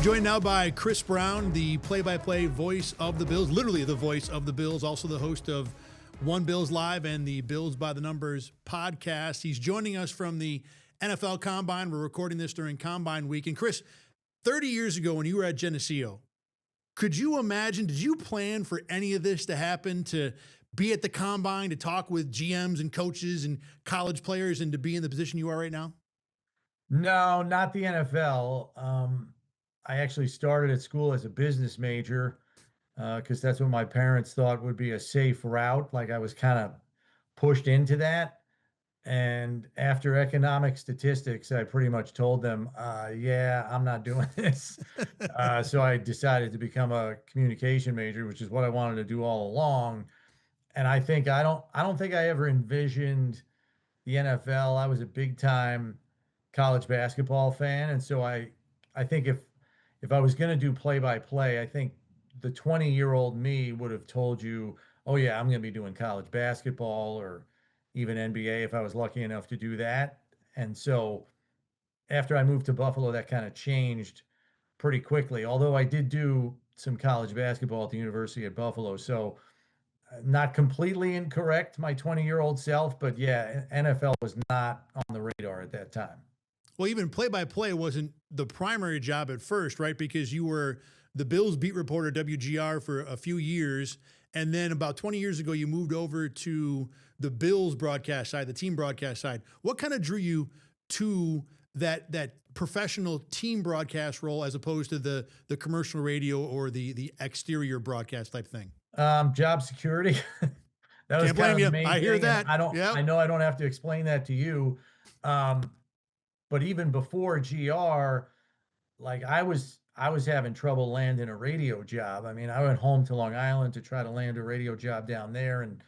joined now by Chris Brown, the play-by-play voice of the Bills, literally the voice of the Bills, also the host of One Bills Live and the Bills by the Numbers podcast. He's joining us from the NFL Combine. We're recording this during Combine Week. And Chris, 30 years ago when you were at Geneseo, could you imagine, did you plan for any of this to happen, to be at the Combine, to talk with GMs and coaches and college players, and to be in the position you are right now? No, not the NFL. I actually started at school as a business major because that's what my parents thought would be a safe route. Like I was kind of pushed into that. And after economic statistics, I pretty much told them, yeah, I'm not doing this. So I decided to become a communication major, which is what I wanted to do all along. And I don't think I ever envisioned the NFL. I was a big time college basketball fan, and so I think if I was going to do play by play, I think the 20-year-old me would have told you, "Oh yeah, I'm going to be doing college basketball or even NBA if I was lucky enough to do that." And so after I moved to Buffalo, that kind of changed pretty quickly. Although I did do some college basketball at the University of Buffalo, so not completely incorrect, my 20-year-old self, but yeah, NFL was not on the radar at that time. Well, even play-by-play wasn't the primary job at first, right? Because you were the Bills beat reporter, WGR, for a few years. And then about 20 years ago, you moved over to the Bills broadcast side, the team broadcast side. What kind of drew you to that professional team broadcast role as opposed to the commercial radio or the exterior broadcast type thing? Job security. That was Can't blame kind of the you. main I hear thing. And that. Yeah. I know I don't have to explain that to you. Um, but even before GR, like I was having trouble landing a radio job. I mean, I went home to Long Island to try to land a radio job down there, and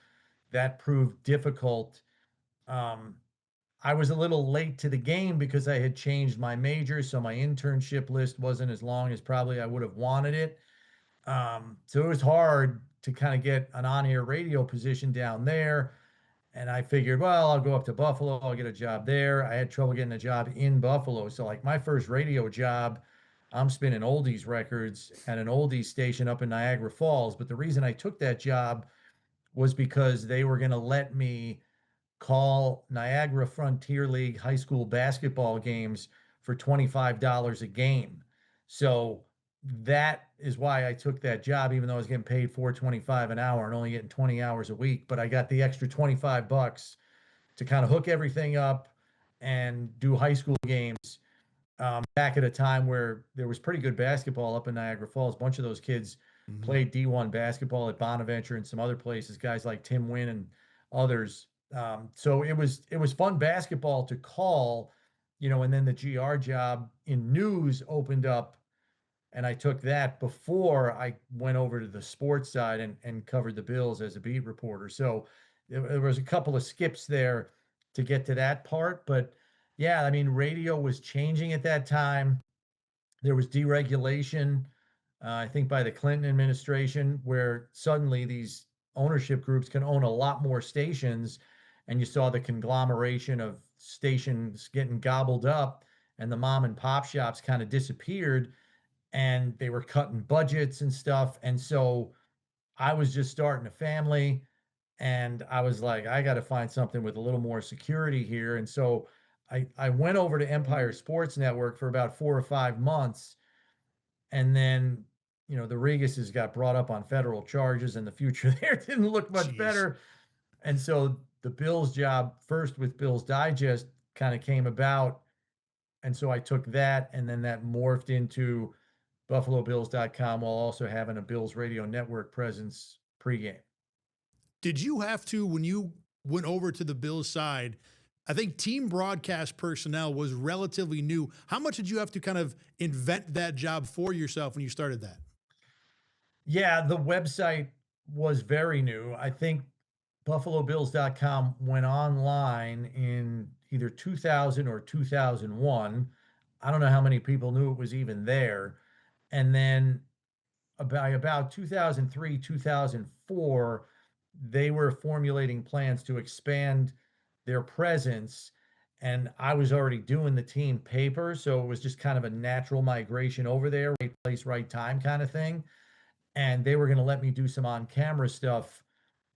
that proved difficult. Um, I was a little late to the game because I had changed my major, so my internship list wasn't as long as probably I would have wanted it. So it was hard to kind of get an on-air radio position down there. And I figured, well, I'll go up to Buffalo, I'll get a job there. I had trouble getting a job in Buffalo. So like my first radio job, I'm spinning oldies records at an oldies station up in Niagara Falls. But the reason I took that job was because they were going to let me call Niagara Frontier League high school basketball games for $25 a game. So that is why I took that job, even though I was getting paid $4.25 an hour and only getting 20 hours a week. But I got the extra 25 bucks to kind of hook everything up and do high school games back at a time where there was pretty good basketball up in Niagara Falls. A bunch of those kids played D1 basketball at Bonaventure and some other places, guys like Tim Wynn and others. So it was fun basketball to call, and then the GR job in news opened up, and I took that before I went over to the sports side and covered the Bills as a beat reporter. So there was a couple of skips there to get to that part, but yeah, I mean, radio was changing at that time. There was deregulation, I think, by the Clinton administration, where suddenly these ownership groups can own a lot more stations. And you saw the conglomeration of stations getting gobbled up, and the mom and pop shops kind of disappeared, and they were cutting budgets and stuff. And so I was just starting a family, and I was like, I got to find something with a little more security here. And so I went over to Empire Sports Network for about 4 or 5 months. And then, the Regises got brought up on federal charges, and the future there didn't look much Jeez. better. And so the Bills job, first with Bills Digest, kind of came about. And so I took that, and then that morphed into BuffaloBills.com while also having a Bills radio network presence pregame. Did you have to, when you went over to the Bills side, I think team broadcast personnel was relatively new. How much did you have to kind of invent that job for yourself when you started that? Yeah, the website was very new. I think BuffaloBills.com went online in either 2000 or 2001. I don't know how many people knew it was even there. And then about 2003, 2004, they were formulating plans to expand their presence. and I was already doing the team paper, so it was just kind of a natural migration over there, right place, right time kind of thing. And they were going to let me do some on-camera stuff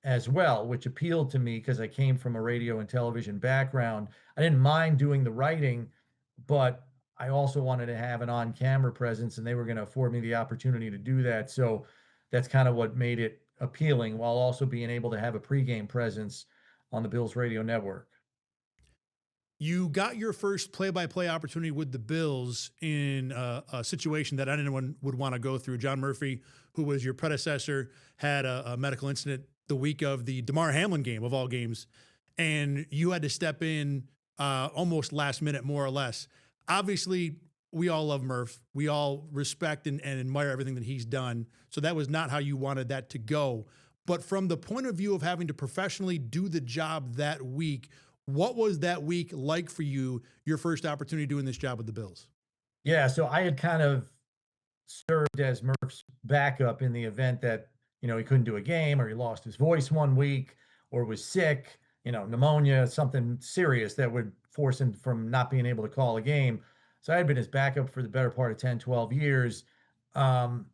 as well, which appealed to me because I came from a radio and television background. I didn't mind doing the writing, but I also wanted to have an on-camera presence, and they were going to afford me the opportunity to do that. So that's kind of what made it appealing, while also being able to have a pregame presence on the Bills radio network. You got your first play-by-play opportunity with the Bills in a situation that anyone would want to go through. John Murphy, who was your predecessor, had a medical incident the week of the Damar Hamlin game, of all games, and you had to step in almost last minute, more or less. Obviously, we all love Murph. We all respect and admire everything that he's done. So that was not how you wanted that to go. But from the point of view of having to professionally do the job that week, what was that week like for you, your first opportunity doing this job with the Bills? Yeah, so I had kind of served as Murph's backup in the event that, he couldn't do a game, or he lost his voice one week, or was sick, pneumonia, something serious that would force him from not being able to call a game. So I had been his backup for the better part of 10, 12 years. Um,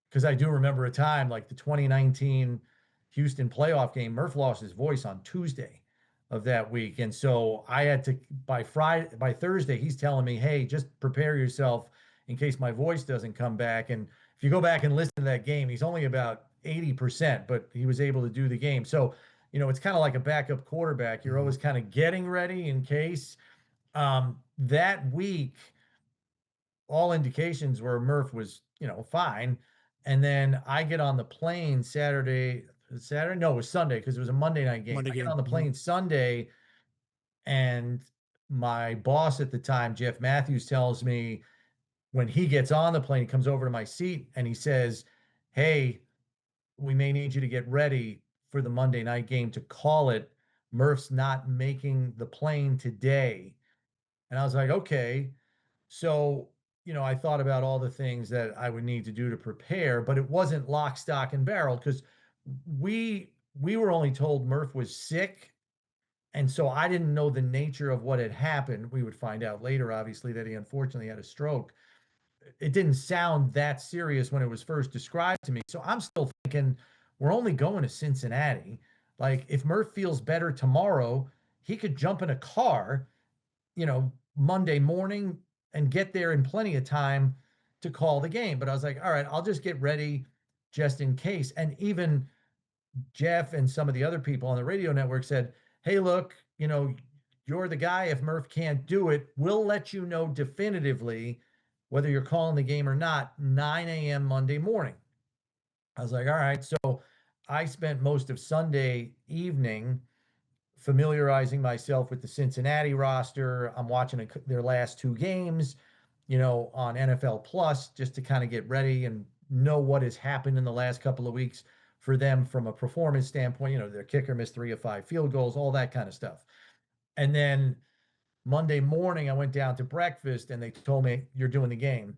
because I do remember a time like the 2019 Houston playoff game. Murph lost his voice on Tuesday of that week, and so I had to, by Thursday, he's telling me, "Hey, just prepare yourself in case my voice doesn't come back." And if you go back and listen to that game, he's only about 80%, but he was able to do the game. So, it's kind of like a backup quarterback. You're Mhm. always kind of getting ready in case. That week, all indications were Murph was, fine. And then I get on the plane Saturday, no, it was Sunday because it was a Monday night game. Monday I get game. on the Mhm. plane Sunday, and my boss at the time, Jeff Matthews, tells me when he gets on the plane, he comes over to my seat and he says, "Hey, we may need you to get ready for the Monday night game to call it. Murph's not making the plane today." And I was like, "Okay." So, I thought about all the things that I would need to do to prepare, but it wasn't lock, stock, and barrel because we were only told Murph was sick. And so I didn't know the nature of what had happened. We would find out later, obviously, that he unfortunately had a stroke. It didn't sound that serious when it was first described to me. So I'm still thinking we're only going to Cincinnati. Like, if Murph feels better tomorrow, he could jump in a car, Monday morning, and get there in plenty of time to call the game. But I was like, all right, I'll just get ready just in case. And even Jeff and some of the other people on the radio network said, "Hey, look, you're the guy. If Murph can't do it, we'll let you know definitively whether you're calling the game or not, 9 a.m. Monday morning." I was like, all right. So I spent most of Sunday evening familiarizing myself with the Cincinnati roster. I'm watching their last two games, on NFL Plus, just to kind of get ready and know what has happened in the last couple of weeks for them from a performance standpoint. Their kicker missed 3 of 5 field goals, all that kind of stuff. And then Monday morning, I went down to breakfast and they told me, "You're doing the game."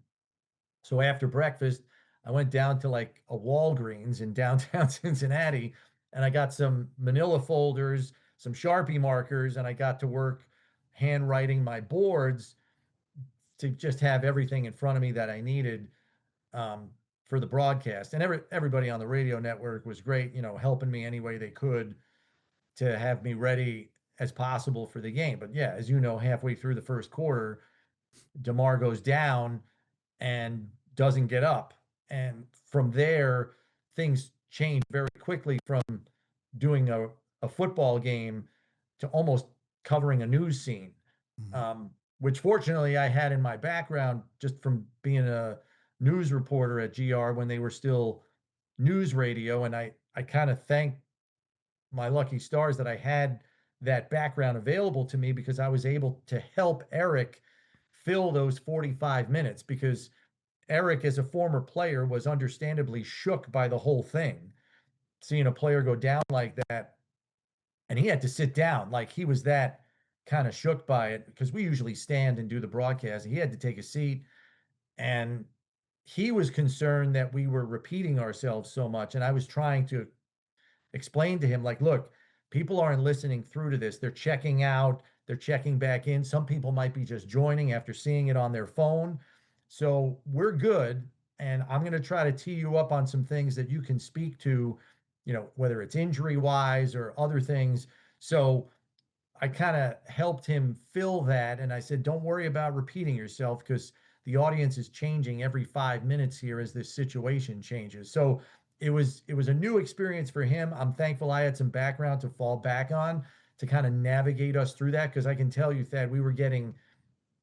So after breakfast, I went down to like a Walgreens in downtown Cincinnati, and I got some manila folders, some Sharpie markers, and I got to work handwriting my boards to just have everything in front of me that I needed, um, for the broadcast. And everybody on the radio network was great, helping me any way they could to have me ready as possible for the game. But yeah, as you know, halfway through the first quarter, Damar goes down and doesn't get up. And from there, things change very quickly from doing a football game to almost covering a news scene, Mhm. um, which fortunately I had in my background just from being a news reporter at GR when they were still news radio. And I kind of thank my lucky stars that I had that background available to me because I was able to help Eric fill those 45 minutes because Eric, as a former player, was understandably shook by the whole thing, seeing a player go down like that. And he had to sit down. Like, he was that kind of shook by it because we usually stand and do the broadcast. He had to take a seat. And he was concerned that we were repeating ourselves so much. And I was trying to explain to him, like, look, people aren't listening through to this. They're checking out, they're checking back in. Some people might be just joining after seeing it on their phone. So we're good. And I'm going to try to tee you up on some things that you can speak to, whether it's injury wise or other things. So I kind of helped him fill that. And I said, don't worry about repeating yourself because the audience is changing every 5 minutes here as this situation changes. So it was a new experience for him. I'm thankful I had some background to fall back on to kind of navigate us through that. Because I can tell you, Thad, we were getting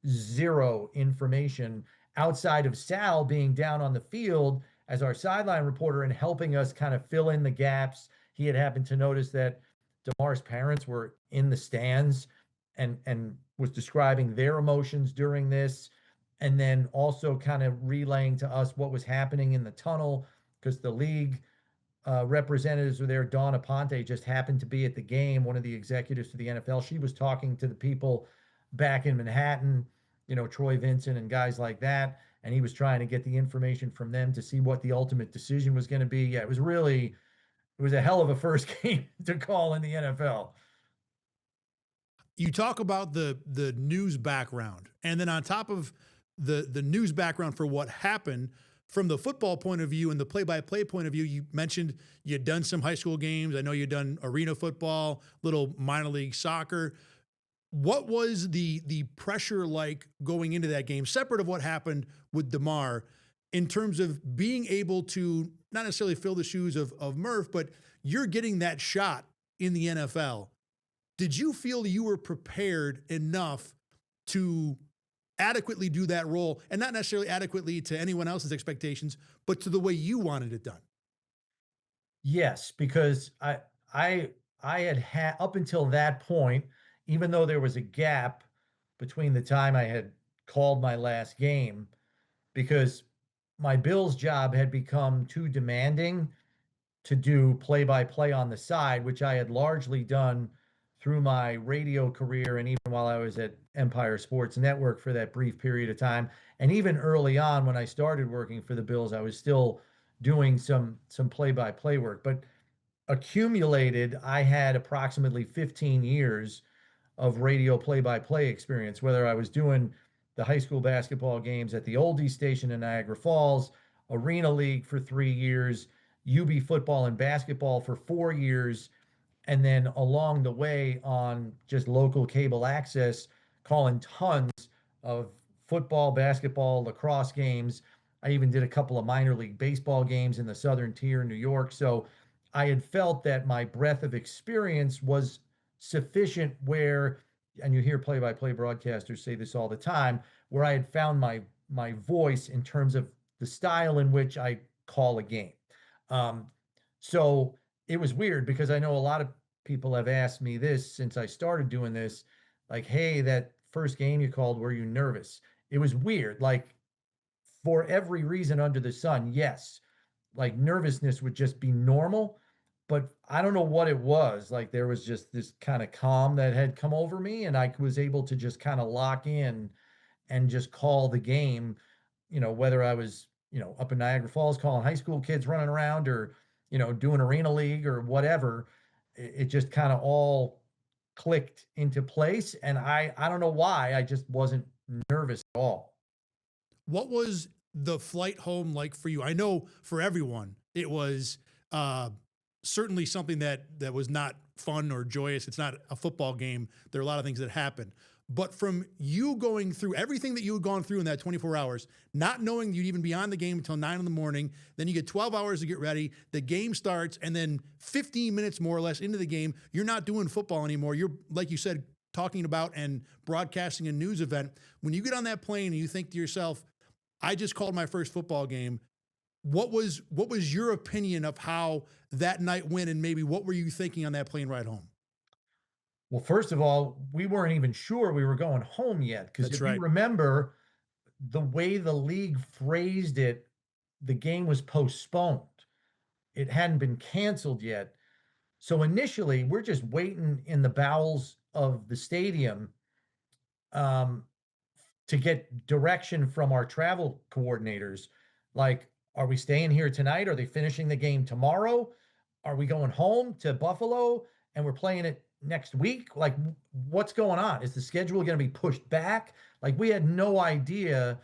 zero information outside of Sal being down on the field as our sideline reporter and helping us kind of fill in the gaps. He had happened to notice that Damar's parents were in the stands and was describing their emotions during this, and then also kind of relaying to us what was happening in the tunnel because the league representatives were there. Dawn Aponte just happened to be at the game, one of the executives for the NFL. She was talking to the people back in Manhattan, Troy Vincent and guys like that. And he was trying to get the information from them to see what the ultimate decision was going to be. Yeah, it was a hell of a first game to call in the NFL. You talk about the news background, and then on top of the news background for what happened from the football point of view and the play-by-play point of view, you mentioned you'd done some high school games. I know you'd done arena football, little minor league soccer. What was the pressure like going into that game, separate of what happened with Damar, in terms of being able to not necessarily fill the shoes of Murph, but you're getting that shot in the NFL? Did you feel you were prepared enough to adequately do that role, and not necessarily adequately to anyone else's expectations, but to the way you wanted it done? Yes, because I had up until that point, even though there was a gap between the time I had called my last game, because my Bills job had become too demanding to do play by play on the side, which I had largely done through my radio career and even while I was at Empire Sports Network for that brief period of time. And even early on when I started working for the Bills, I was still doing some play by play work. But accumulated, I had approximately 15 years of radio play-by-play experience, whether I was doing the high school basketball games at the Oldie station in Niagara Falls, Arena League for 3 years, UB football and basketball for 4 years, and then along the way on just local cable access, calling tons of football, basketball, lacrosse games. I even did a couple of minor league baseball games in the Southern Tier in New York. So I had felt that my breadth of experience was sufficient where, and you hear play-by-play broadcasters say this all the time, where I had found my voice in terms of the style in which I call a game. Um, so it was weird because I know a lot of people have asked me this since I started doing this, like, hey, that first game you called, were you nervous? It was weird. Like, for every reason under the sun, yes, like nervousness would just be normal, but I don't know what it was. Like there was just this kind of calm that had come over me, and I was able to just kind of lock in and just call the game, whether I was, up in Niagara Falls calling high school kids running around or, doing arena league or whatever. It just kind of all clicked into place. And I don't know why. I just wasn't nervous at all. What was the flight home like for you? I know for everyone, it was uh, certainly something that was not fun or joyous. It's not a football game. There are a lot of things that happen. But from you going through everything that you had gone through in that 24 hours, not knowing you'd even be on the game until 9 in the morning, then you get 12 hours to get ready, the game starts, and then 15 minutes more or less into the game, you're not doing football anymore. You're, like you said, talking about and broadcasting a news event. When you get on that plane and you think to yourself, I just called my first football game. What was your opinion of how that night went, and maybe what were you thinking on that plane ride home? Well, first of all, we weren't even sure we were going home yet. Because That's if you right. remember the way the league phrased it, the game was postponed. It hadn't been canceled yet. So initially, we're just waiting in the bowels of the stadium um, to get direction from our travel coordinators. Like, are we staying here tonight? Are they finishing the game tomorrow? Are we going home to Buffalo? and we're playing it next week. Like, what's going on? Is the schedule going to be pushed back? Like, we had no idea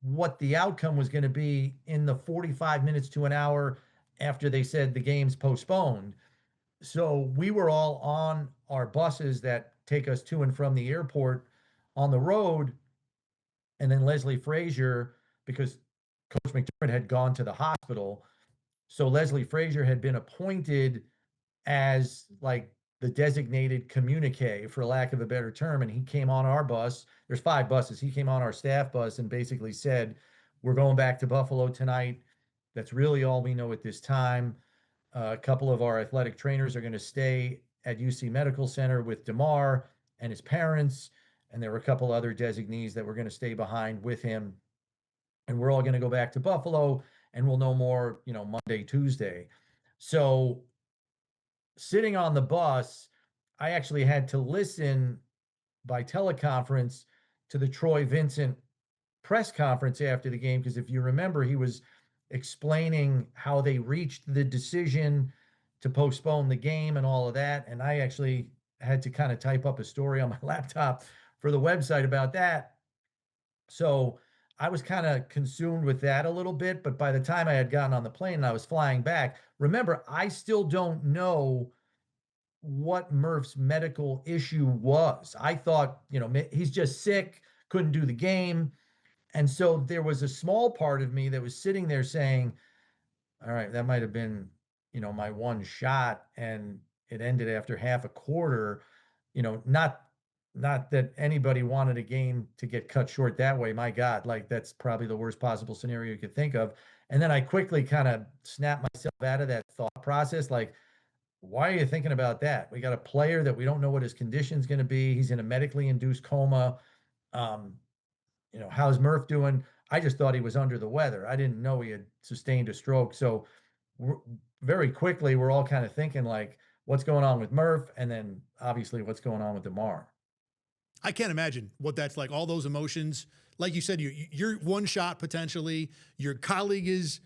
what the outcome was going to be in the 45 minutes to an hour after they said the game's postponed. So we were all on our buses that take us to and from the airport on the road. And then Leslie Frazier, because Coach McDermott had gone to the hospital. So Leslie Frazier had been appointed as like the designated communique, for lack of a better term. And he came on our bus. There's 5 buses. He came on our staff bus and basically said, "We're going back to Buffalo tonight. That's really all we know at this time. A couple of our athletic trainers are going to stay at UC Medical Center with Damar and his parents. And there were a couple other designees that were going to stay behind with him. And we're all going to go back to Buffalo and we'll know more, Monday, Tuesday." So sitting on the bus, I actually had to listen by teleconference to the Troy Vincent press conference after the game, because if you remember, he was explaining how they reached the decision to postpone the game and all of that. And I actually had to kind of type up a story on my laptop for the website about that. So I was kind of consumed with that a little bit. But by the time I had gotten on the plane and I was flying back, remember, I still don't know what Murph's medical issue was. I thought, he's just sick, couldn't do the game. And so there was a small part of me that was sitting there saying, all right, that might have been, my one shot. And it ended after half a quarter. Not that anybody wanted a game to get cut short that way. My God, like that's probably the worst possible scenario you could think of. And then I quickly kind of snapped myself out of that thought process. Like, why are you thinking about that? We got a player that we don't know what his condition's going to be. He's in a medically induced coma. Um, how's Murph doing? I just thought he was under the weather. I didn't know he had sustained a stroke. So very quickly, we're all kind of thinking like, what's going on with Murph? And then obviously what's going on with DeMar. I can't imagine what that's like. All those emotions, like you said, you're one shot potentially. Your colleague is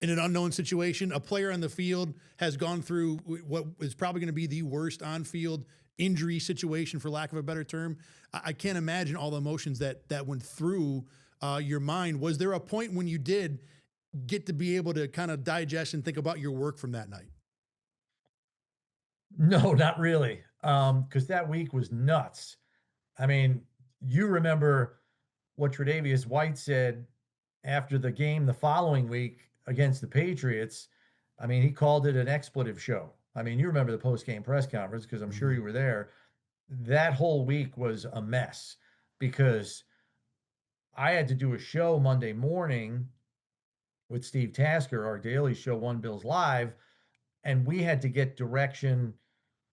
in an unknown situation. A player on the field has gone through what is probably going to be the worst on-field injury situation, for lack of a better term. I can't imagine all the emotions that went through your mind. Was there a point when you did get to be able to kind of digest and think about your work from that night? No, not really. Because that week was nuts. I mean, you remember what Tre'Davious White said after the game the following week against the Patriots. I mean, he called it an expletive show. I mean, you remember the post-game press conference because I'm sure you were there. That whole week was a mess because I had to do a show Monday morning with Steve Tasker, our daily show, One Bills Live, and we had to get direction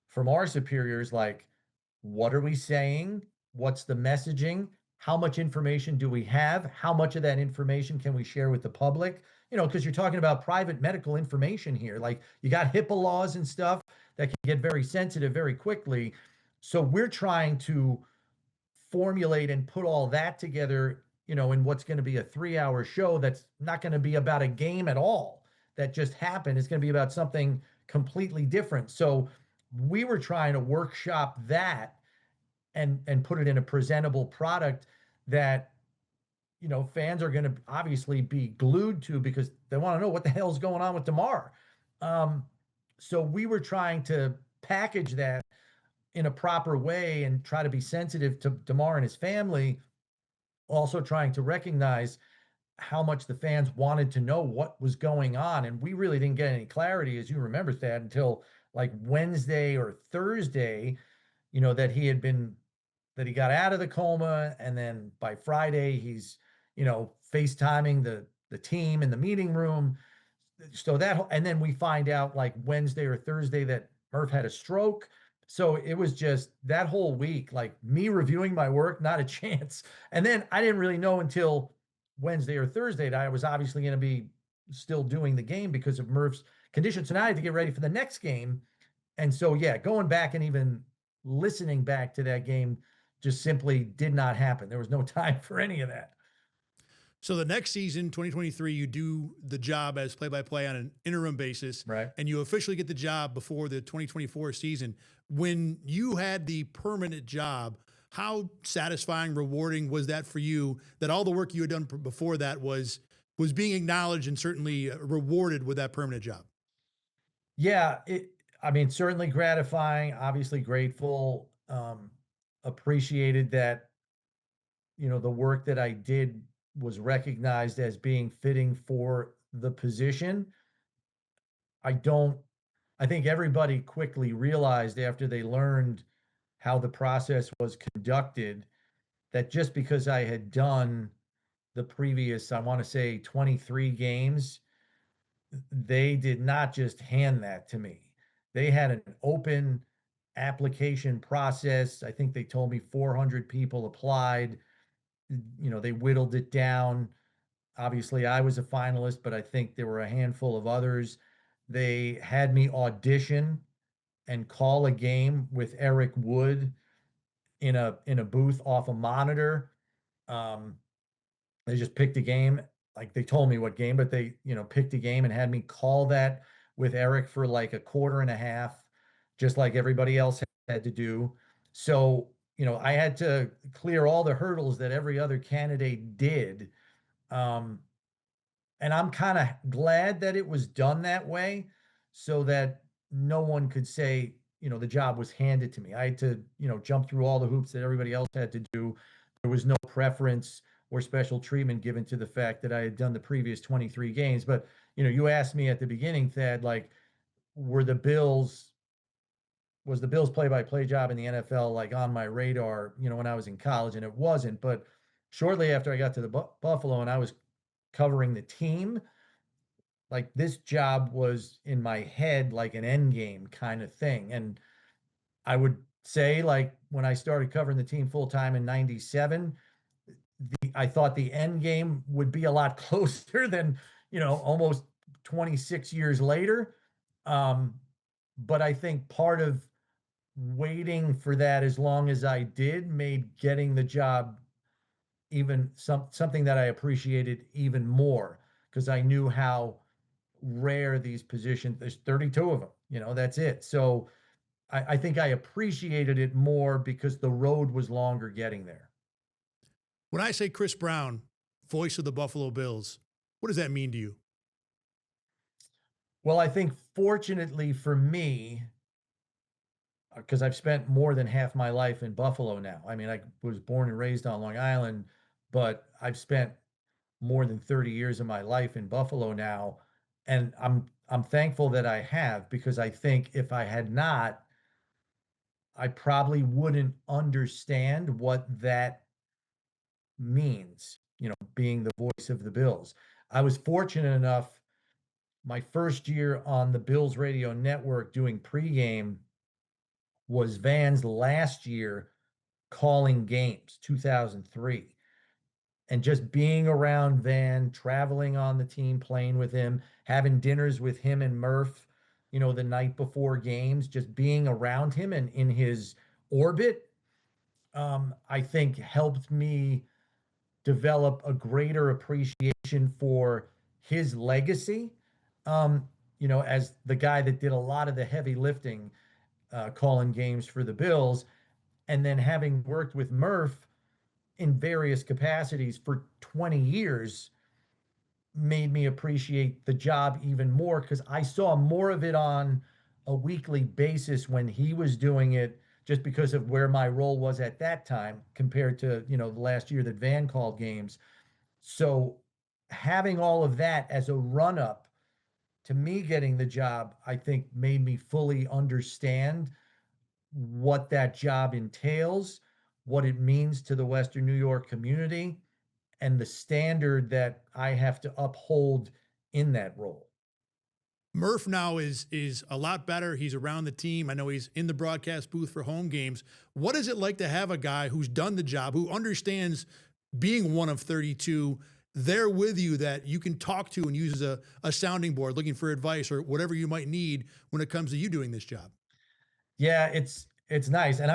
from our superiors like, what are we saying? What's the messaging? How much information do we have? How much of that information can we share with the public? Because you're talking about private medical information here. Like you got HIPAA laws and stuff that can get very sensitive very quickly. So we're trying to formulate and put all that together, in what's going to be a 3-hour show that's not going to be about a game at all that just happened. It's going to be about something completely different. So we were trying to workshop that and put it in a presentable product that fans are going to obviously be glued to because they want to know what the hell's going on with Damar. So we were trying to package that in a proper way and try to be sensitive to Damar and his family, also trying to recognize how much the fans wanted to know what was going on. And we really didn't get any clarity, as you remember, Thad, until like Wednesday or Thursday, that he got out of the coma. And then by Friday, he's, FaceTiming the team in the meeting room. So and then we find out like Wednesday or Thursday that Murph had a stroke. So it was just that whole week, like me reviewing my work, not a chance. And then I didn't really know until Wednesday or Thursday that I was obviously going to be still doing the game because of Murph's condition. So now I had to get ready for the next game. And so, yeah, going back and even listening back to that game just simply did not happen. There was no time for any of that. So the next season, 2023, you do the job as play-by-play on an interim basis, Right. and you officially get the job before the 2024 season. When you had the permanent job, how satisfying, rewarding was that for you? That all the work you had done before that was being acknowledged and certainly rewarded with that permanent job. Yeah, I mean, certainly gratifying, obviously grateful, appreciated that, the work that I did was recognized as being fitting for the position. I don't, I think everybody quickly realized after they learned how the process was conducted that just because I had done the previous, I want to say 23 games, they did not just hand that to me. They had an open application process. I think they told me 400 people applied. They whittled it down. Obviously, I was a finalist, but I think there were a handful of others. They had me audition and call a game with Eric Wood in a booth off a monitor. Um, they just picked a game. Like they told me what game, but they, picked a game and had me call that with Eric for like a quarter and a half, just like everybody else had to do. So, I had to clear all the hurdles that every other candidate did. Um, and I'm kind of glad that it was done that way so that no one could say, the job was handed to me. I had to, jump through all the hoops that everybody else had to do. There was no preference or special treatment given to the fact that I had done the previous 23 games. But, you asked me at the beginning, Thad, like, were the Bills, was the Bills play-by-play job in the NFL like on my radar, when I was in college? And it wasn't. But shortly after I got to the Buffalo and I was covering the team, like this job was in my head like an end game kind of thing. And I would say, like, when I started covering the team full time in 97, I thought the end game would be a lot closer than, almost 26 years later. Um, but I think part of waiting for that as long as I did made getting the job even something that I appreciated even more because I knew how rare these positions. There's 32 of them. That's it. So I think I appreciated it more because the road was longer getting there. When I say Chris Brown, voice of the Buffalo Bills, what does that mean to you? Well, I think fortunately for me, because I've spent more than half my life in Buffalo now. I mean, I was born and raised on Long Island, but I've spent more than 30 years of my life in Buffalo now. And I'm thankful that I have because I think if I had not, I probably wouldn't understand what that means, being the voice of the Bills. I was fortunate enough my first year on the Bills radio network doing pregame was Van's last year calling games, 2003. And just being around Van, traveling on the team, playing with him, having dinners with him and Murph, the night before games, just being around him and in his orbit, I think helped me develop a greater appreciation for his legacy. As the guy that did a lot of the heavy lifting, calling games for the Bills, and then having worked with Murph in various capacities for 20 years made me appreciate the job even more because I saw more of it on a weekly basis when he was doing it just because of where my role was at that time compared to, the last year that Van called games. So having all of that as a run up to me getting the job, I think made me fully understand what that job entails, what it means to the Western New York community, and the standard that I have to uphold in that role. Murph now is a lot better. He's around the team. I know he's in the broadcast booth for home games. What is it like to have a guy who's done the job, who understands being one of 32 there with you that you can talk to and use as a sounding board, looking for advice or whatever you might need when it comes to you doing this job? Yeah, it's nice. And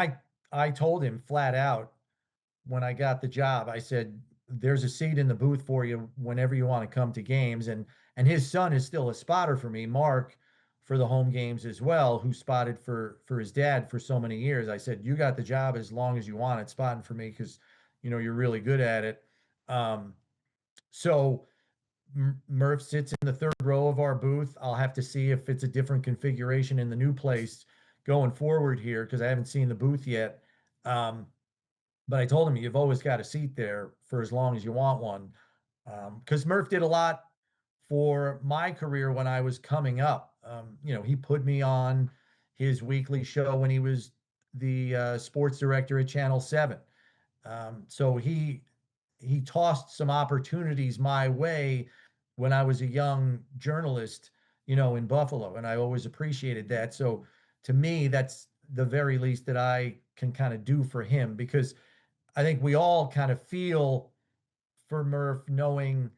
I told him flat out when I got the job, I said, there's a seat in the booth for you whenever you want to come to games. And his son is still a spotter for me, Mark, for the home games as well, who spotted for his dad for so many years. I said, you got the job as long as you want it spotting for me because you're really good at it. Um, so Murph sits in the third row of our booth. I'll have to see if it's a different configuration in the new place going forward here because I haven't seen the booth yet. Um, but I told him you've always got a seat there for as long as you want one. Because Murph did a lot for my career when I was coming up. He put me on his weekly show when he was the sports director at Channel 7. So he tossed some opportunities my way when I was a young journalist, in Buffalo, and I always appreciated that. So to me, that's the very least that I can kind of do for him because I think we all kind of feel for Murph knowing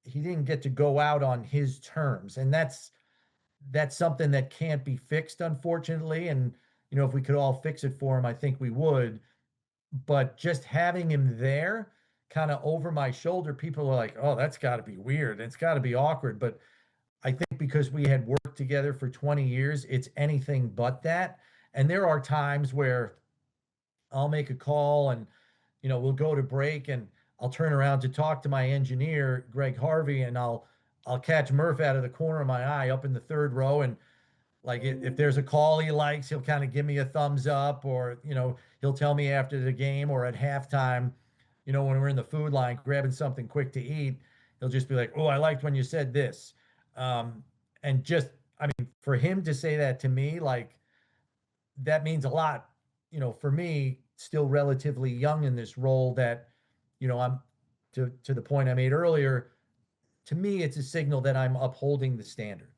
he didn't get to go out on his terms, and that's something that can't be fixed, unfortunately. And if we could all fix it for him, I think we would. But just having him there kind of over my shoulder, people are like, oh, that's got to be weird. It's got to be awkward. But I think because we had worked together for 20 years, it's anything but that. And there are times where I'll make a call and, we'll go to break and I'll turn around to talk to my engineer, Greg Harvey, and I'll catch Murph out of the corner of my eye up in the third row. And like if there's a call he likes, he'll kind of give me a thumbs up, or he'll tell me after the game or at halftime, when we're in the food line grabbing something quick to eat, he'll just be like, "Oh, I liked when you said this," um, and just I mean, for him to say that to me, like that means a lot, for me, still relatively young in this role. That I'm to the point I made earlier. To me, it's a signal that I'm upholding the standard.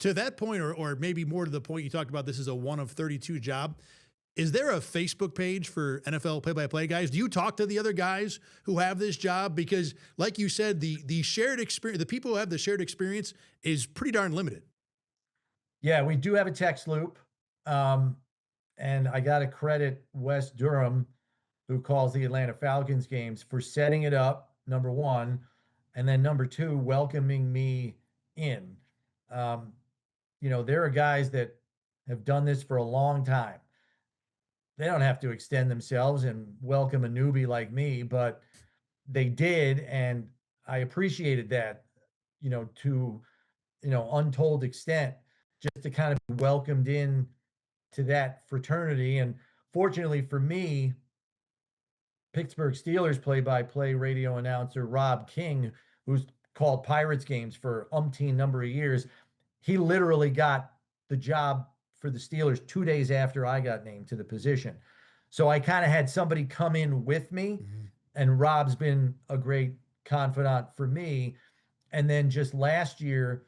To that point, or maybe more to the point you talked about, this is a one of 32 job. Is there a Facebook page for NFL play-by-play guys? Do you talk to the other guys who have this job? Because, like you said, the shared experience, the people who have the shared experience, is pretty darn limited. Yeah, we do have a text loop. Um, and I got to credit Wes Durham, who calls the Atlanta Falcons games, for setting it up, number one. And then number two, welcoming me in. Um, there are guys that have done this for a long time. They don't have to extend themselves and welcome a newbie like me, but they did. And I appreciated that, to, untold extent, just to kind of be welcomed in to that fraternity. And fortunately for me, Pittsburgh Steelers play-by-play radio announcer Rob King, who's called Pirates games for umpteen number of years, he literally got the job for the Steelers 2 days after I got named to the position. So I kind of had somebody come in with me, Mm-hmm. and Rob's been a great confidant for me. And then just last year,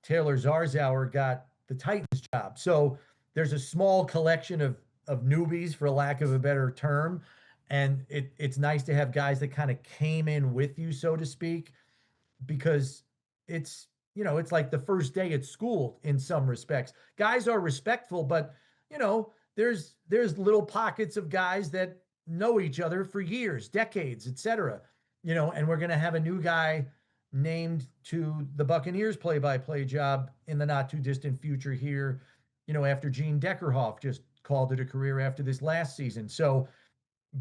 Taylor Zarzauer got the Titans job. So there's a small collection of newbies, for lack of a better term, and it's nice to have guys that kind of came in with you, so to speak, because it's like the first day at school in some respects. Guys are respectful, but there's little pockets of guys that know each other for years, decades, etc. And we're going to have a new guy named to the Buccaneers play-by-play job in the not too distant future here, after Gene Deckerhoff just called it a career after this last season. So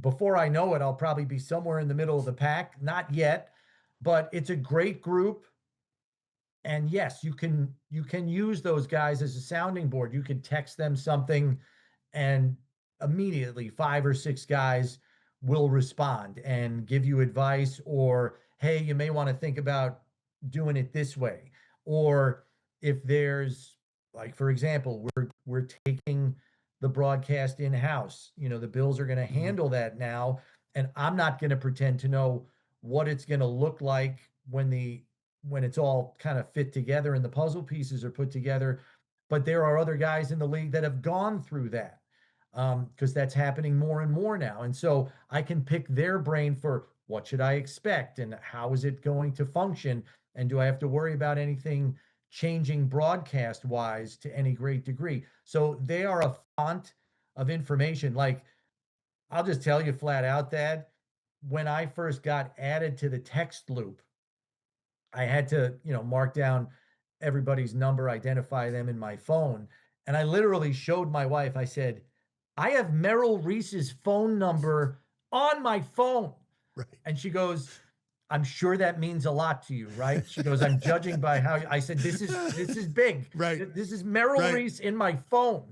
before I know it, I'll probably be somewhere in the middle of the pack. Not yet, but it's a great group. And yes, you can use those guys as a sounding board. You can text them something, and immediately 5 or 6 guys will respond and give you advice, or hey, you may want to think about doing it this way. Or if there's, like, for example, we're taking the broadcast in house. The Bills are going to Mm-hmm. handle that now, and I'm not going to pretend to know what it's going to look like when it's all kind of fit together and the puzzle pieces are put together. But there are other guys in the league that have gone through that, because that's happening more and more now. And so I can pick their brain for what should I expect and how is it going to function? And do I have to worry about anything changing broadcast wise to any great degree? So they are a font of information. Like, I'll just tell you flat out that when I first got added to the text loop, I had to, mark down everybody's number, identify them in my phone. And I literally showed my wife, I said, I have Merrill Reese's phone number on my phone. Right. And she goes, I'm sure that means a lot to you, right? She goes, I'm judging by how I said, this is big. Right. This is Merrill Right. Reese in my phone,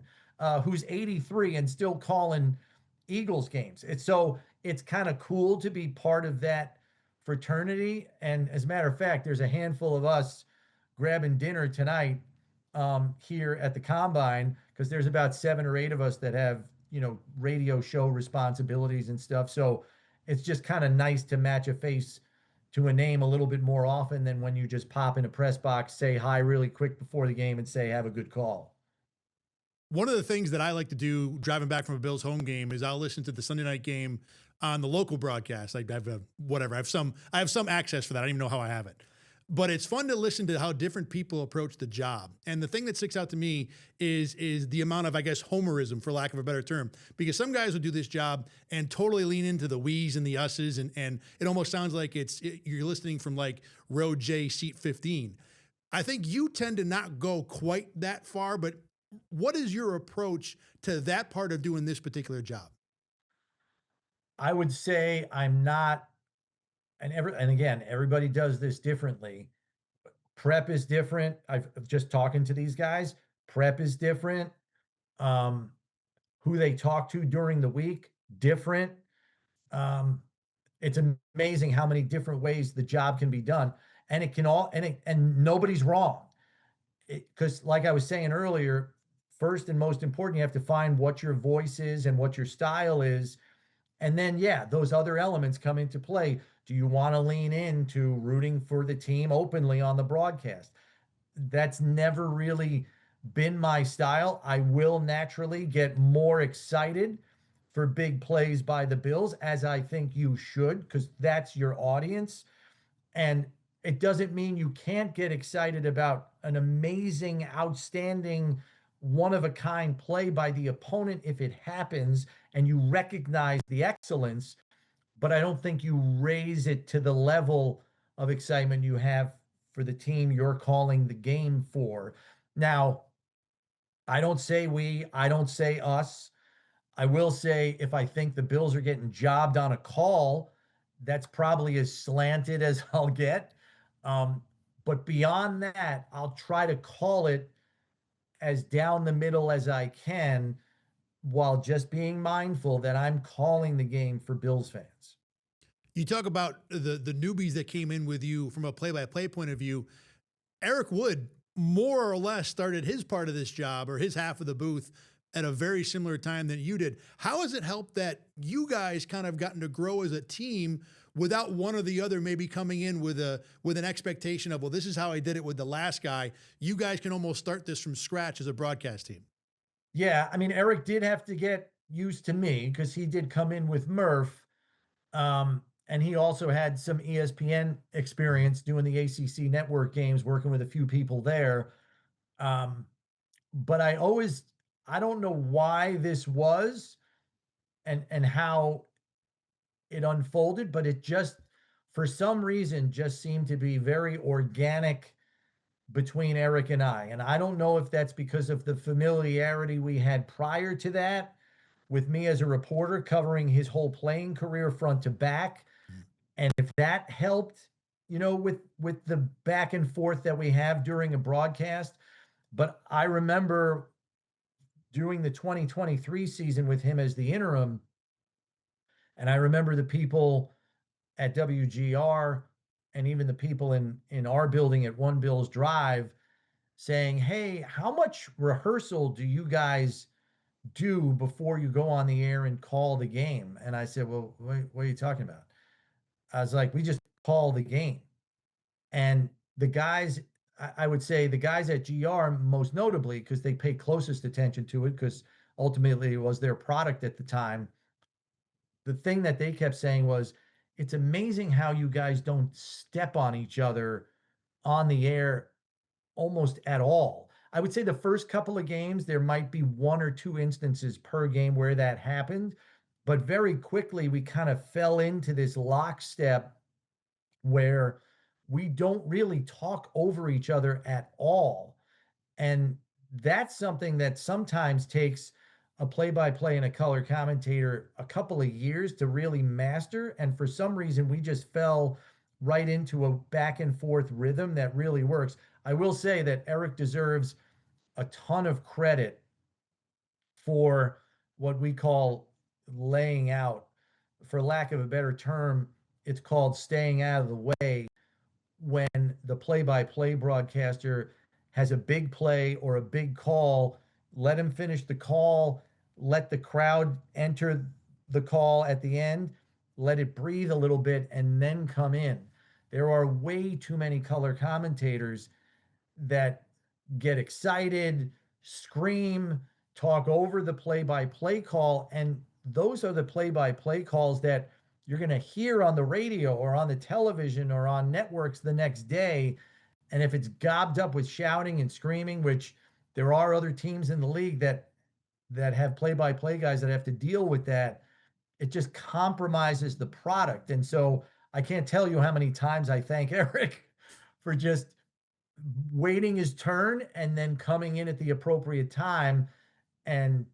who's 83 and still calling Eagles games. It's kind of cool to be part of that fraternity. And as a matter of fact, there's a handful of us grabbing dinner tonight here at the combine because there's about 7 or 8 of us that have, radio show responsibilities and stuff. So it's just kind of nice to match a face to a name a little bit more often than when you just pop in a press box, say hi really quick before the game, and say, have a good call. One of the things that I like to do driving back from a Bills home game is I'll listen to the Sunday night game on the local broadcast. Like I have whatever. I have some access for that. I don't even know how I have it. But it's fun to listen to how different people approach the job. And the thing that sticks out to me is the amount of, I guess, homerism, for lack of a better term. Because some guys will do this job and totally lean into the we's and the us's, and it almost sounds like you're listening from like row J, seat 15. I think you tend to not go quite that far, but what is your approach to that part of doing this particular job? I would say I'm not, and again, everybody does this differently. Prep is different. I've just talking to these guys. Prep is different. Um, who they talk to during the week, different. Um, it's amazing how many different ways the job can be done, and it can all and nobody's wrong. Because, like I was saying earlier, first and most important, you have to find what your voice is and what your style is, and then yeah, those other elements come into play. Do you want to lean into rooting for the team openly on the broadcast? That's never really been my style. I will naturally get more excited for big plays by the Bills, as I think you should, because that's your audience. And it doesn't mean you can't get excited about an amazing, outstanding, one of a kind play by the opponent if it happens and you recognize the excellence. But I don't think you raise it to the level of excitement you have for the team you're calling the game for. Now, I don't say we, I don't say us. I will say if I think the Bills are getting jobbed on a call, that's probably as slanted as I'll get. Um, but beyond that, I'll try to call it as down the middle as I can while just being mindful that I'm calling the game for Bills fans. You talk about the newbies that came in with you from a play-by-play point of view. Eric Wood more or less started his part of this job or his half of the booth at a very similar time than you did. How has it helped that you guys kind of gotten to grow as a team without one or the other maybe coming in with an expectation of, well, this is how I did it with the last guy. You guys can almost start this from scratch as a broadcast team. Yeah, I mean, Eric did have to get used to me because he did come in with Murph. And he also had some ESPN experience doing the ACC network games, working with a few people there. Um, but I don't know why this was and how it unfolded, but it just, for some reason, just seemed to be very organic between Eric and I. And I don't know if that's because of the familiarity we had prior to that with me as a reporter covering his whole playing career front to back. And if that helped, with the back and forth that we have during a broadcast. But I remember during the 2023 season with him as the interim, and I remember the people at WGR and even the people in our building at One Bills Drive saying, "Hey, how much rehearsal do you guys do before you go on the air and call the game?" And I said, "Well, what are you talking about?" I was like, "We just call the game." And the guys, I would say the guys at GR, most notably, because they pay closest attention to it, because ultimately it was their product at the time. The thing that they kept saying was, it's amazing how you guys don't step on each other on the air almost at all. I would say the first couple of games, there might be 1 or 2 instances per game where that happened. but very quickly we kind of fell into this lockstep where we don't really talk over each other at all. And that's something that sometimes takes a play-by-play and a color commentator a couple of years to really master. And for some reason, we just fell right into a back and forth rhythm that really works. I will say that Eric deserves a ton of credit for what we call laying out. For lack of a better term, it's called staying out of the way when the play-by-play broadcaster has a big play or a big call. Let him finish the call, let the crowd enter the call at the end, let it breathe a little bit, and then come in. There are way too many color commentators that get excited, scream, talk over the play-by-play call, and those are the play-by-play calls that you're going to hear on the radio or on the television or on networks the next day. And if it's gobbed up with shouting and screaming, which there are other teams in the league that have play-by-play guys that have to deal with that, it just compromises the product. And so I can't tell you how many times I thank Eric for just waiting his turn and then coming in at the appropriate time and,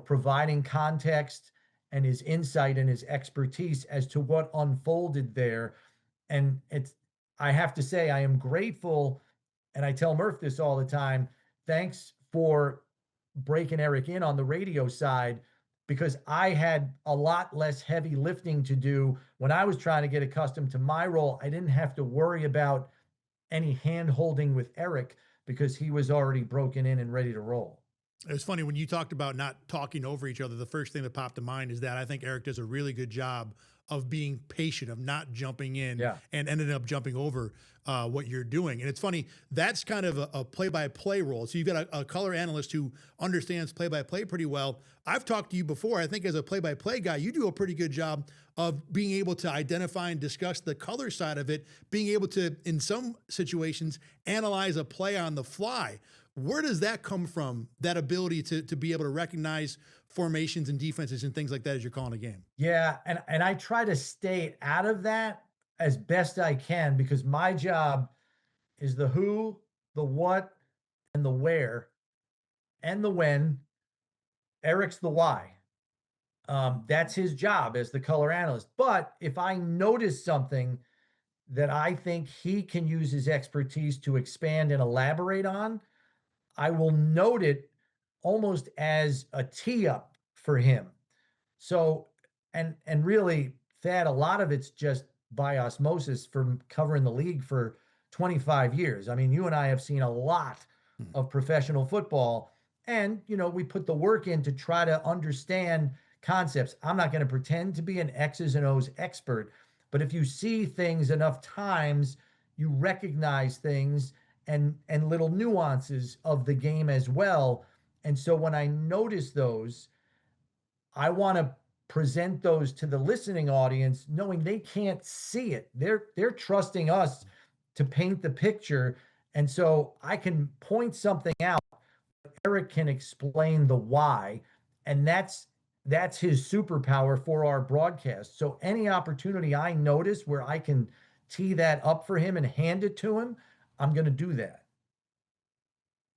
providing context and his insight and his expertise as to what unfolded there. And I have to say, I am grateful, and I tell Murph this all the time. Thanks for breaking Eric in on the radio side, because I had a lot less heavy lifting to do when I was trying to get accustomed to my role. I didn't have to worry about any hand holding with Eric because he was already broken in and ready to roll. It's funny when you talked about not talking over each other. The first thing that popped to mind is that I think Eric does a really good job of being patient, of not jumping in and ended up jumping over what you're doing. And it's funny, that's kind of a play-by-play role. So you've got a color analyst who understands play-by-play pretty well. I've talked to you before. I think as a play-by-play guy, you do a pretty good job of being able to identify and discuss the color side of it, being able to, in some situations, analyze a play on the fly. Where does that come from, that ability to be able to recognize formations and defenses and things like that as you're calling a game? Yeah, and I try to stay out of that as best I can, because my job is the who, the what, and the where, and the when. Eric's the why. That's his job as the color analyst. But if I notice something that I think he can use his expertise to expand and elaborate on, I will note it almost as a tee up for him. So, and really, Thad, a lot of it's just by osmosis from covering the league for 25 years. I mean, you and I have seen a lot of professional football, and we put the work in to try to understand concepts. I'm not going to pretend to be an X's and O's expert, but if you see things enough times, you recognize things and little nuances of the game as well. And so when I notice those, I want to present those to the listening audience, knowing they can't see it. They're trusting us to paint the picture. And so I can point something out, Eric can explain the why, and that's his superpower for our broadcast. So any opportunity I notice where I can tee that up for him and hand it to him, I'm going to do that.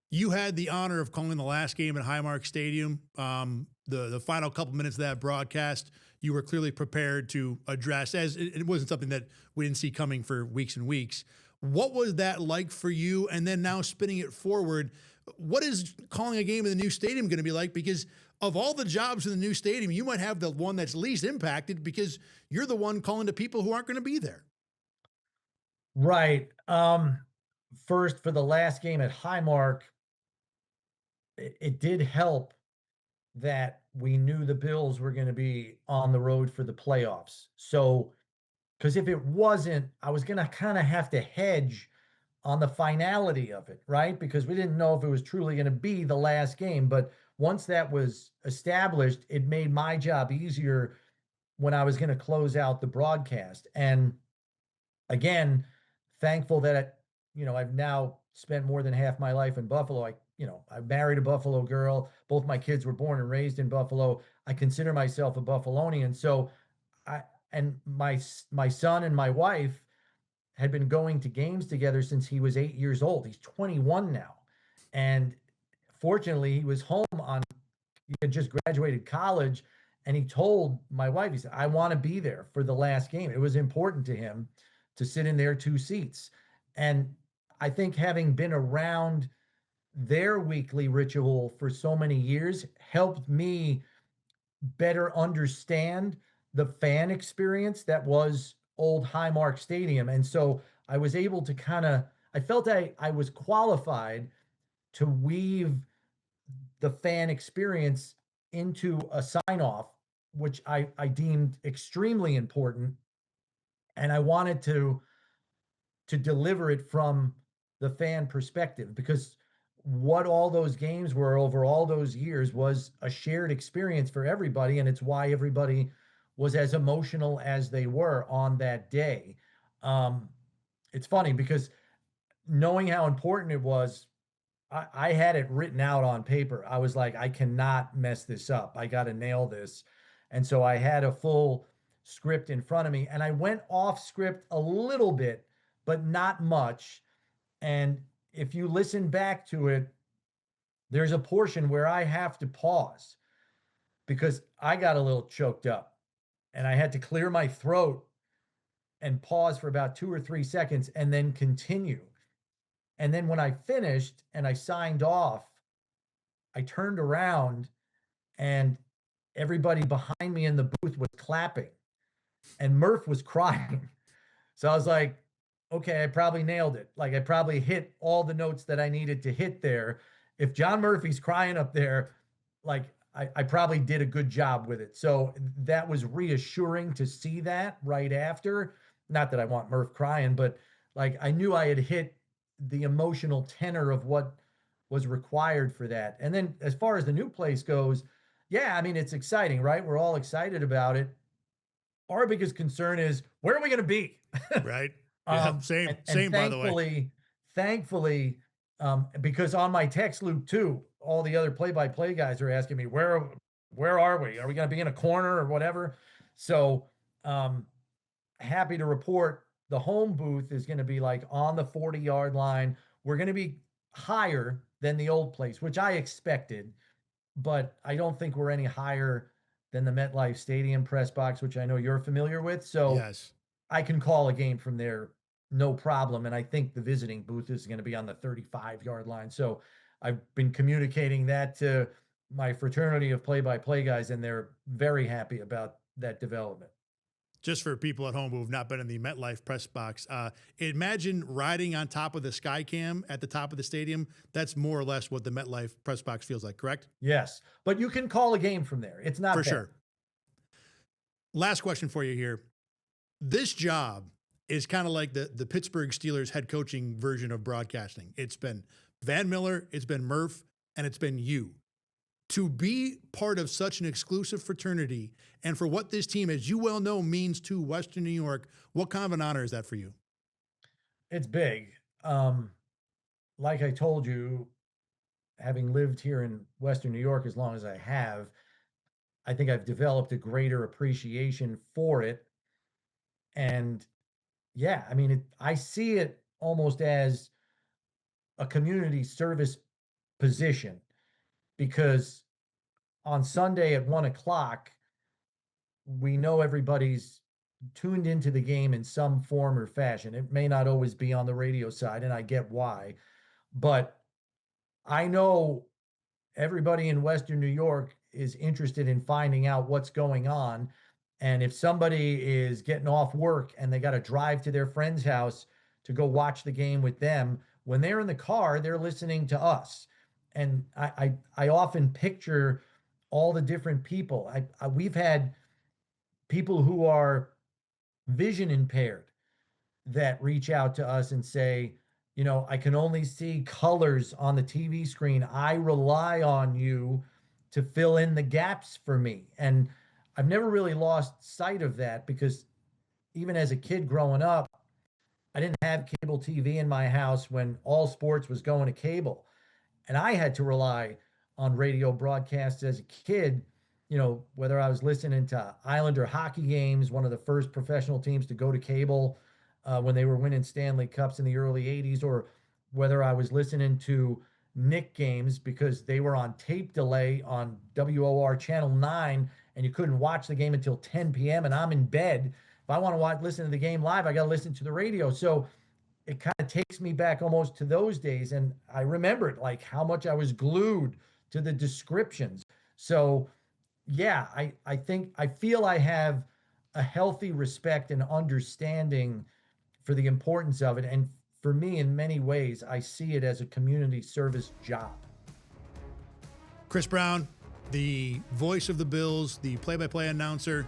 You had the honor of calling the last game at Highmark Stadium. The final couple minutes of that broadcast, you were clearly prepared to address, as it wasn't something that we didn't see coming for weeks and weeks. What was that like for you? And then now spinning it forward, what is calling a game in the new stadium going to be like? Because of all the jobs in the new stadium, you might have the one that's least impacted because you're the one calling to people who aren't going to be there. Right. First, for the last game at Highmark, it did help that we knew the Bills were going to be on the road for the playoffs. So, because if it wasn't, I was going to kind of have to hedge on the finality of it, right? Because we didn't know if it was truly going to be the last game. But once that was established, it made my job easier when I was going to close out the broadcast. And again, thankful that, I've now spent more than half my life in Buffalo. I married a Buffalo girl. Both my kids were born and raised in Buffalo. I consider myself a Buffalonian. So I and my son and my wife had been going to games together since he was 8 years old. He's 21 now. And fortunately, he was home on, he had just graduated college. And he told my wife, he said, I want to be there for the last game. It was important to him to sit in their two seats. And I think having been around their weekly ritual for so many years helped me better understand the fan experience that was old Highmark Stadium. And so I was able to kind of, I felt I was qualified to weave the fan experience into a sign off, which I deemed extremely important. And I wanted to deliver it from the fan perspective, because what all those games were over all those years was a shared experience for everybody, and it's why everybody was as emotional as they were on that day. um, it's funny because knowing how important it was, I had it written out on paper. I was like, I cannot mess this up. I got to nail this. And so I had a full script in front of me, and I went off script a little bit, but not much. And if you listen back to it, there's a portion where I have to pause because I got a little choked up and I had to clear my throat and pause for about 2 or 3 seconds and then continue. And then when I finished and I signed off, I turned around and everybody behind me in the booth was clapping and Murph was crying. So I was like, okay, I probably nailed it. Like I probably hit all the notes that I needed to hit there. If John Murphy's crying up there, like I probably did a good job with it. So that was reassuring to see that right after. Not that I want Murph crying, but like I knew I had hit the emotional tenor of what was required for that. And then as far as the new place goes, yeah, I mean, it's exciting, right? We're all excited about it. Our biggest concern is where are we going to be? Right. Yeah. Same. And Same. By the way. thankfully, because on my text loop too, all the other play-by-play guys are asking me where are we? Are we going to be in a corner or whatever? So, um, happy to report the home booth is going to be like on the 40-yard line. We're going to be higher than the old place, which I expected, but I don't think we're any higher than the MetLife Stadium press box, which I know you're familiar with. So Yes. I can call a game from there, no problem. And I think the visiting booth is going to be on the 35-yard line. So I've been communicating that to my fraternity of play-by-play guys, and they're very happy about that development. Just for people at home who have not been in the MetLife press box, imagine riding on top of the Skycam at the top of the stadium. That's more or less what the MetLife press box feels like, correct? Yes, but you can call a game from there. It's not For bad. sure. Last question for you here. This job is kind of like the Pittsburgh Steelers head coaching version of broadcasting. It's been Van Miller, it's been Murph, and it's been you. To be part of such an exclusive fraternity and for what this team, as you well know, means to Western New York, what kind of an honor is that for you? It's big. Like I told you, having lived here in Western New York as long as I have, I think I've developed a greater appreciation for it. And yeah, I mean, I see it almost as a community service position, because on Sunday at 1 o'clock, we know everybody's tuned into the game in some form or fashion. It may not always be on the radio side, and I get why, but I know everybody in Western New York is interested in finding out what's going on. And if somebody is getting off work and they got to drive to their friend's house to go watch the game with them, when they're in the car, they're listening to us. And I often picture all the different people. We've had people who are vision impaired that reach out to us and say, you know, I can only see colors on the TV screen. I rely on you to fill in the gaps for me. And I've never really lost sight of that, because even as a kid growing up, I didn't have cable TV in my house when all sports was going to cable. And I had to rely on radio broadcasts as a kid whether I was listening to Islander hockey games, one of the first professional teams to go to cable when they were winning Stanley Cups in the early 80s, or whether I was listening to Nick games because they were on tape delay on WOR Channel 9 and you couldn't watch the game until 10 p.m. and I'm in bed. If I want to listen to the game live, I got to listen to the radio. So it kind of takes me back almost to those days. And I remembered like how much I was glued to the descriptions. So yeah, I feel I have a healthy respect and understanding for the importance of it. And for me, in many ways, I see it as a community service job. Chris Brown, the voice of the Bills, the play-by-play announcer,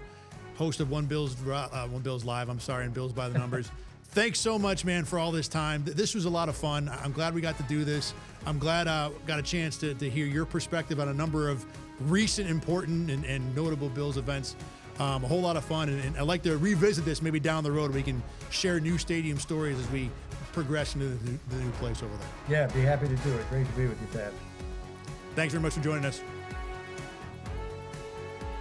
host of One Bills Live, and Bills by the Numbers. Thanks so much, man, for all this time. This was a lot of fun. I'm glad we got to do this. I'm glad I got a chance to hear your perspective on a number of recent, important, and notable Bills events. A whole lot of fun, and I'd like to revisit this maybe down the road. We can share new stadium stories as we progress into the new place over there. Yeah, be happy to do it. Great to be with you, Thad. Thanks very much for joining us.